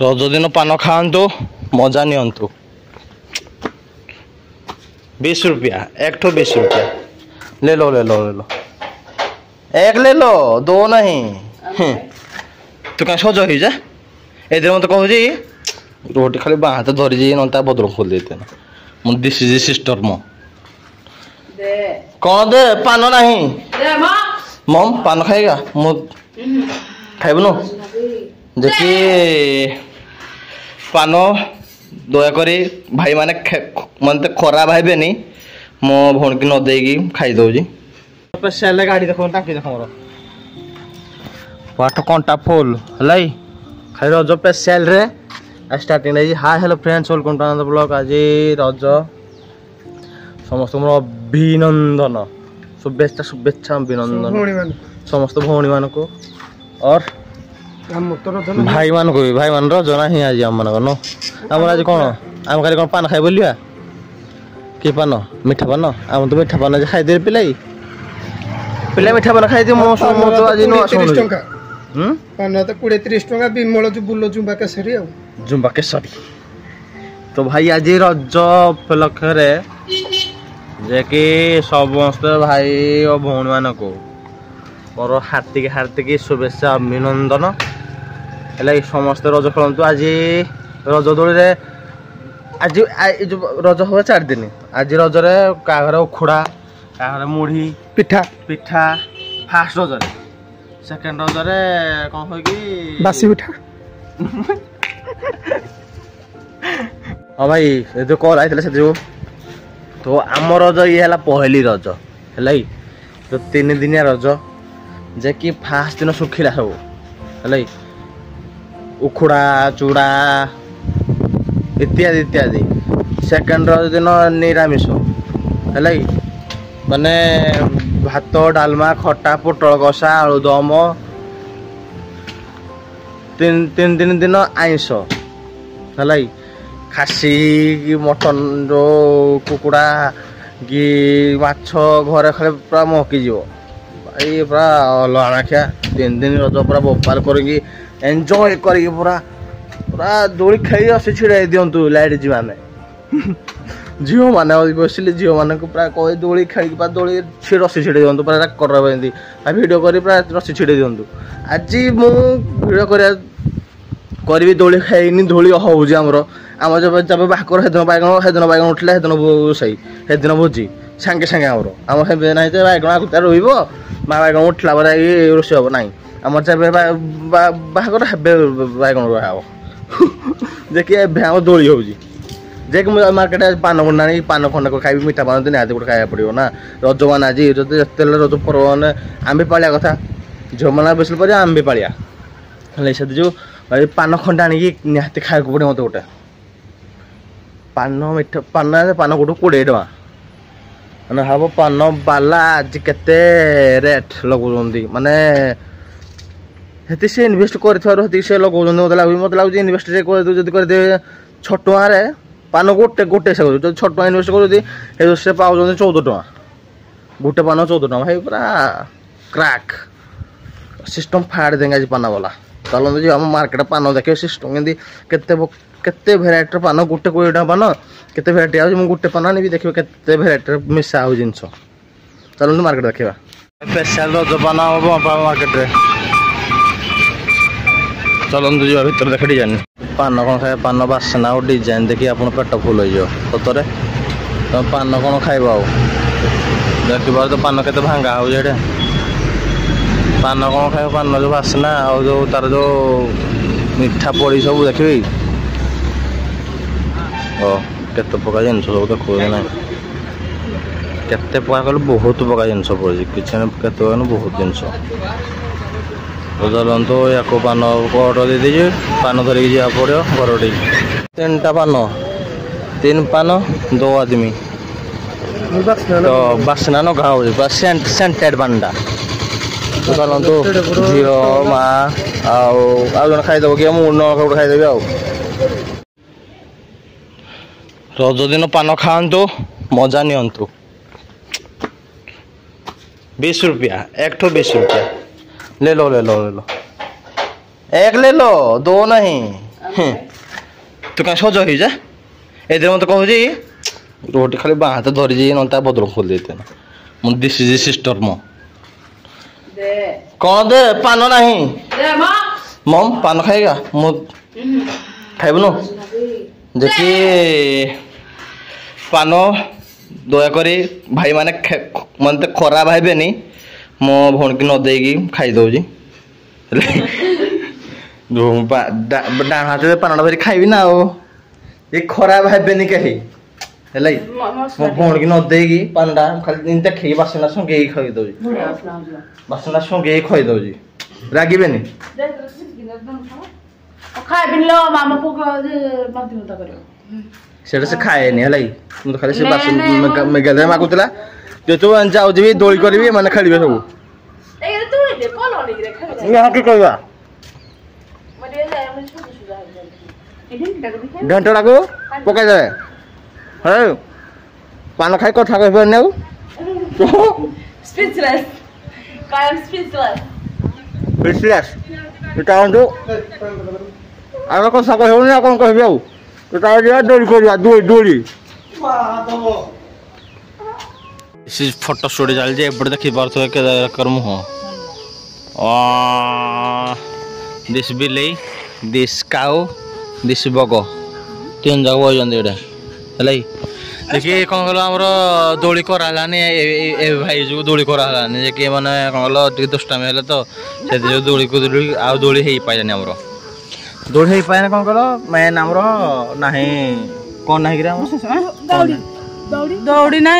रज दिन पान खातु मजा नियंतु 20 रुपया एक ठो 20 रुपया ले लो ले लो ले लो एक ले लो दो नहीं तू क्या सज ही जा ए मत कह रोटी खाली बाँ हाथ धरी ना बदल खोल देते ना दिस इज सिस्टर मो कौन दे पान नहीं मम पान खाएगा मु खाइबनु देखी पान दयाकोरी भाई माने मत खराब भावेनि मो भौण की न देगी खाई दौजी स्पेशल गाड़ी देख टाकी देख मोर पाठ कंटा फुल है खाई रज स्पेशल रे starting hi hello friends welcome to another blog. आज रज समस्त मोर अभिनंदन शुभेच्छा शुभेच्छा अभिनंदन समस्त भौणी मान को और भाई मान को भी भाई मान रज ना आज आम मान आम आज कौन आम खाली कौन पान खाई बोलिया कि पान मिठा पान आम तो मिठा पान खाई पिलाई पिला मिठा पान खाई मो तो आज पान तो 20-30 टका बिमल जो बुलो जुम्बा केसरी आ जुम्बा केसरी तो भाई आज रज उपलक्ष्य रे जे कि समस्त भाई और भौणी मान को मोर हार्दिक हार्दिक शुभेच्छा अभिनंदन है समस्त रज खेलतु आज रज दोली रे आज रज हम 4 दिन आज रज रे का घर उखुड़ा का घर मुढ़ी पिठा पिठा फास्ट रज रे सेकेंड रज रे कौन हो कि बासी पिठा हाँ भाई जो कल आई से जो तो आम रज ये है पहली रज है तो 3 दिनिया रज जे कि फास्ट दिन सुखिला सब है उखुड़ा चूड़ा इत्यादि इत्यादि सेकेंड रज दिन निरामिष है माने भात डालमा खटा पोटल कषा आलुदम 3 दिन आइंस है खासी कि मटन जो कुकुड़ा कि माछ घरे खाली पूरा महकी जीव भाई पूरा लणाखिया 3 दिन रज पूरा बोपाल करके एंजॉय करके पूरा पूरा दोली खाई आसी छिड़ाई दिंतु लाइट जी मैंने झील मैंने बसिले झील मान को पूरा कह दोली खेल दोली रसी छिड़े दिंतु पूरा कर भिड कर रसी छिड़े दिंतु आज मुझे करी दोली खाईनी दोली हूँ आम जब जब बाकर हेदिन बैगण उठला हेदिन रोसई हेदिन भोजी सांगे सांगे आम ना बैगण आगुता रोब माँ बैगण उठला रोषे हम ना आम जब बाहर हे बैगण रोहा जे कि आम दोली हो जे कि मार्केट पान खंडा पान खंडा खाई मिठा पान तो निहती गोटे खाया पड़ो ना रज मान आज जिते रज पर्व मैंने आम भी पालिया कथा झील मैंने बेस पर आम भी पालिया से जो पान खंडा आनी निहती खाया पड़े मत गोटे पान मिठा पान पान गोटे 20 टका मैंने हम पान बाला आज केते रेट लगुंट माने हेती से इनभेस्ट कर लगुंट मत लगे इनभेस्ट करदे 6 टका पान गोटे गोटे से 6 टका इनभेस्ट कर से पाँच 14 टका गोटे पान 14 टका भाई पूरा क्राक सिस्टम फाड़ देंगे आज पान वाला चलते जी आम मार्केट पान देखिए सिस्टम केते भेराइटर पान गोटे 20 टका पान केते भेराइटी आज गोटे पान आनी देखिए केते भेराइटर मिसा हो जिन चलते मार्केट देखा स्पेशल रज पान मार्केट रे चलते जी भर देख डिजाइन पान कौन खाए पान बासना और डिजाइन देखिए आप पेट फुल हो सतरे तुम पान कौन खाइब देखिए तो पान के भांगा हो पान कौन खाइब पान जो बासना और जो तार जो मिठा पड़ी सब देखिए केते प्रकार जिन सब देखो ना केते प्रकार कल बहुत प्रकार जिन पड़ी किसी बहुत जिन चलते या पान को अर्डर दे दीजिए पान धरिकी जा पड़ो घर 3टा पान 3 पान 2 आदमी तो बासना न घा हो सेंटेड पानटा तो चलते झील माँ आज खाईदेव कि मुझे खाईदेवी रज दिन पान खातु मजा नियंतु 20 रुपया एक ठो 20 रुपया ले लो ले लो ले लो एक ले लो दो नहीं तू क्या सज हो जा ए मत कहूँ रोटी खाली बाँ हाथ धरी ना बदल खोल देते मुझे दिस इज सिस्टर मो कौन दे पान नहीं मम पान खाएगा मु खाइबुनु देखी पान दयाक भाई माने मत खराब भावेनि मो भौणी की न देगी खाई दौजी डाण हाथ पानटा धरी खाइबी ना ये खराब भावेनि कहीं मो भौणी की न देगी पानटा खाली देखी बासना संगे खाई दौजी बासना संगे खाई दौजी रागिबेनि सेटा से खाएनि है खाली से बासन मागुला जो तू जाऊँ दोली करी मैंने खेल सब कहवा घंटा को पकईदे है पान खाई कथा कह आगे कथा कहनी कौन कह दोली कर दोली फोटो स्टूडियो चलती एपटे देखी पार्थ के मुह दिस बिले दिस काउ दिस बग तीन जाक बजते है देखिए कौन कल आमर दोली करानी भाई जो दोली करानी कि मैंने कौन कल दुष्टामी है तो से दोली को आ दोली हो पाइलानी आमर दोली हो पाए कौन कल मेन आमर ना कौन ना दौड़ी ना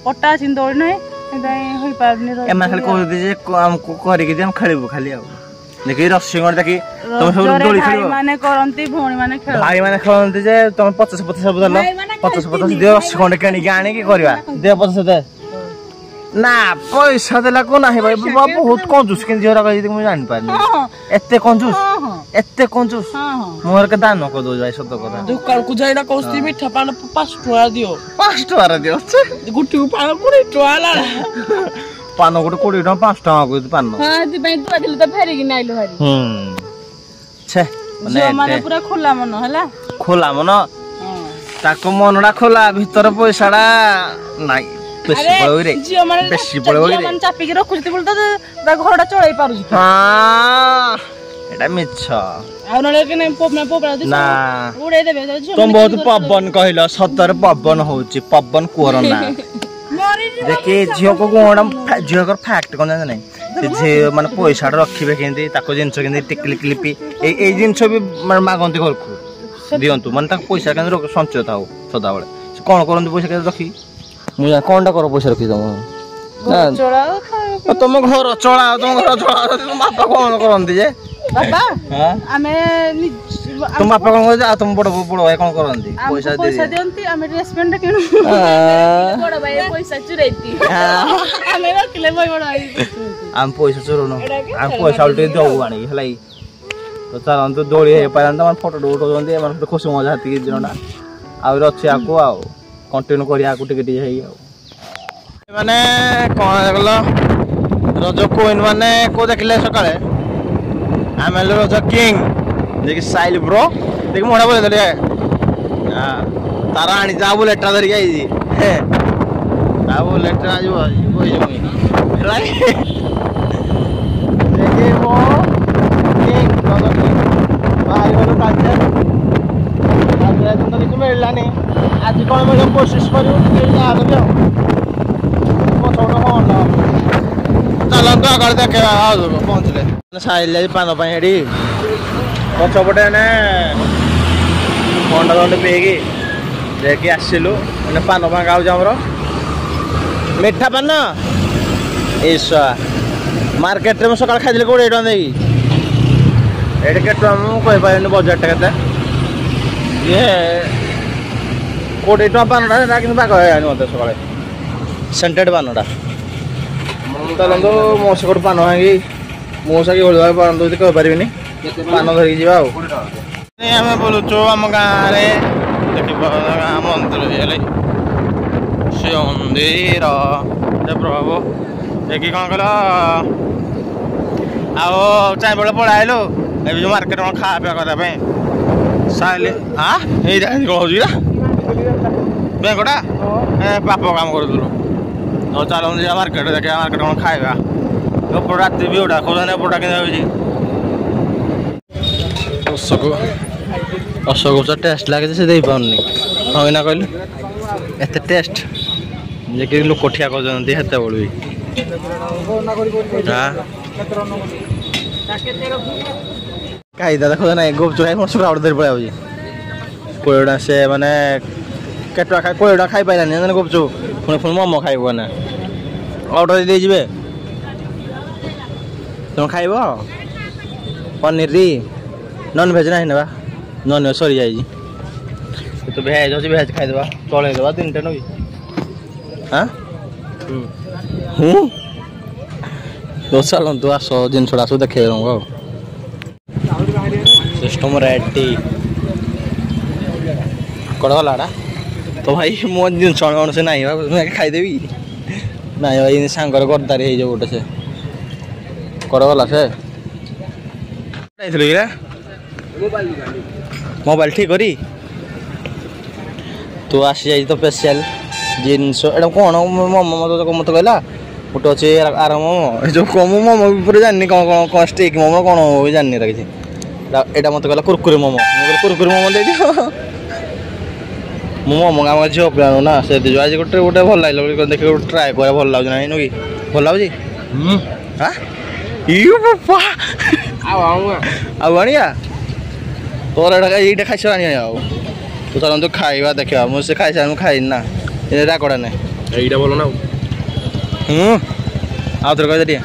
पट्टा अच्छी दौड़ी ना खाली कहते करके खेलू खाली देखिए रस्सी देखी तुम सब दोली खेल भाई मैंने खेलते जे तुम 50 सब दल 50 दियो रस्सी खंडे किणिक आनिकी करवा दियो 50 दे ना पैसा देला को ना भाई बहुत कंजूस के झीरा कह मुझे जानी पारनी एते कंजूस मोर के दान को दो जाय सत कथा दुकान को जाइना कोस्ती मिठा पान 5 टका दियो 5 टका दियो गुटी को पान 20 टका ला पान गोटे 20 टका 5 टका को पान हां दि भाई तू दिल तो फेरी कि नाइलो भाई छे माने पूरा खुला मन हला खुला मन ताको मनडा खुला भीतर पैसाडा नाइ बेसी पड़े चापिक रखुती बोल तो घरटा चलई पारु हाँ एटा मिछ तुम बहुत पवन कहल सतर पवन होची पवन कोरोना देखिए झील को झील फैक्ट कौन जाना नहीं माने पैसा रखिए केंदी ताको जिनस केंदी टिकली क्लिपी ए जिनस भी मागंती घर को दियंतु माने पैसा केंद्र संचय था सदा बेले कौन करंती पैसा केंद्र रखी मुझे कौन कर पैसा रखी तुम घर चला तुम घर चला तुम बापा कौन करती जे बापा तुम बापा कौन कर तुम बड़ बड़ भाई कौन करती पैसा दियंती आमे ड्रेस पेंट किनु बड़ भाई पैसा चुराइती आमे रखले भाई बड़ भाई हम पैसा चुरनो हम पैसा उल्टे दऊ आनी हलाई तो चलन तो दोली हे पालन त फोटो उठो जंदी मन खुशी मजा हाती दिनटा आ रछि आको आ कंटिन्यू करिया को टिके माने कौन देखल रज क्वीन माने को देखले सकाळे आम रज किंग देखि साइल ब्रो देखि मोड़ा बोले दले हां तारा आनी जा बुलेट धरि आई जी आ बुलेट आज कोई जमी देखि वो किंग रज किंग भाई वाला काजे आज तो देखि मिललानी आज कौन मैं कोशिश करूँ आ गया चलन तो आगे देखे पहुँचले साइल पान पाई पछपटे ने पंडा खंडे पीकी देखिए आसलु मैंने पान फाँ खाऊर मिठा पान ईश्वा मार्केट में सकाल खाई 20 टका दे ये कहीपर बजेट के ये 20 टका पानटा कि बाग मत सका सेंटेड पानटा चलते मौसा को पान भांगी मौसा की हलवा पान तो कहीपर पान धरिकी जा आम बोलुचु आम गाँव देख मंदिर शिव मंदिर प्रभु देखिए कौन कल आउ चाय बेले पड़ा आलु ए जो मार्केट में खावा पीवा करने ସାଇଲେ ଏଇଟା କ'ଣ ହେଉଛି ଏଇଟା ବେଙ୍ଗଟା ପାପ କାମ କରୁଥିଲୁ ତ ଚାଲନ୍ତୁ ଯିବା ମାର୍କେଟ ଦେଖିବା ମାର୍କେଟ କ'ଣ ଖାଇବା ଏପଟ ରାତି ବି ଏଗୁଡ଼ା କହୁଛନ୍ତି ଏପଟା କେମିତି ହେଉଛି ଅଶୋକ ଟେଷ୍ଟ ଲାଗିଛି ସେ ଦେଇପାରୁନି ହଁ ନା କହିଲୁ ଏତେ ଟେଷ୍ଟ ଯେ କି ଲୋକ ଠିଆ କରୁଛନ୍ତି ସେତେବେଳୁ ବି ଖାଇଦା ଦେଖ ନାଇଁ ଗୁପଚୁପ ଖାଇ ମୋର ଆଉଟ ଧରି ପଳେଇ ଆଉଛି 20 ଟଙ୍କା ସେ ମାନେ କେତେ ଟଙ୍କା ଖାଇ 20 ଟଙ୍କା ଖାଇପାରିଲାନି ଗୁପଚୁପ ପୁଣି ପୁଣି ମୋମୋ ଖାଇବ ନା ଅର୍ଡ଼ର ଦେଇଯିବେ ତୁମେ ଖାଇବ ପନିର ନନଭେଜ ନାହିଁ ନେବା ନନଭେଜ ସରିଯାଇଛି ତ ଭେଜ ଅଛି ଭେଜ ଖାଇଦେବା ଚଳେଇଦେବା 3ଟା ନେବି ତ ଚାଲନ୍ତୁ ଆସ ଜିନିଷଟା ସବୁ ଦେଖେଇ ଦେବୁ ଆଉ ସିଷ୍ଟମ ରେଡି କୁଆଡ଼େ ଗଲାଟା ତ ଭାଇ ମୋ ଜିନିଷ କ'ଣ ସେ ନାହିଁ ମୁଁ ଖାଇଦେବି ନାଇଁ ଭାଇ ସାଙ୍ଗରେ ଗର୍ଦାରି ହେଇଯିବ ଗୋଟେ ସେ କୁଆଡ଼େ ଗଲା ସେ ଯାଇଥିଲୁ କିରା ମୋବାଇଲ ଠିକ କରି ତୁ ଆସିଯାଇଛି ତ ସ୍ପେଶାଲ ଜିନିଷ ଏଇଟା କ'ଣ ମୋମୋ ମତେ କହିଲା ଗୋଟେ ଅଛି ଆର ମୋମୋ ଏ ଯେଉଁ ମୋମୋ ଉପରେ ଜାଣିନି କ'ଣ କ'ଣ କ'ଣ ଷ୍ଟିକ୍ ମୋମୋ କ'ଣ ଜାଣିନି ଏଇଟା କିଛି ଏଇଟା ମତେ କହିଲା କୁରକୁରି ମୋମୋ ମୁଁ କହିଲି କୁରକୁରି ମୋମୋ ଦେଇଦିଅ ମୁଁ ମୋମୋ ଆମ ଝିଅ ପିଲାଣୁ ନା ସେ ଦେଇଛୁ ଆଜି ଗୋଟେ ଭଲ ଲାଗିଲା ବୋଲି ଦେଖି ଗୋଟେ ଟ୍ରାଏ କରିବା ଭଲ ଲାଗୁଛି ନାହିଁ ନୁ କି ଭଲ ଲାଗୁଛି ଆଉ ଆଣିବା ତୋର ଏଇଟା ଖାଇଛ ଆଣିବା ଆଉ ତୁ ଚାଲନ୍ତୁ ଖାଇବା ଦେଖିବା ମୁଁ ସେ ଖାଇସାରି ମୁଁ ଖାଇନି ନା ରାଗଡ଼ା ନାହିଁ ଏଇଟା ଭଲ ନା ଆଉ ଥରେ କହିଦେ ଟିକେ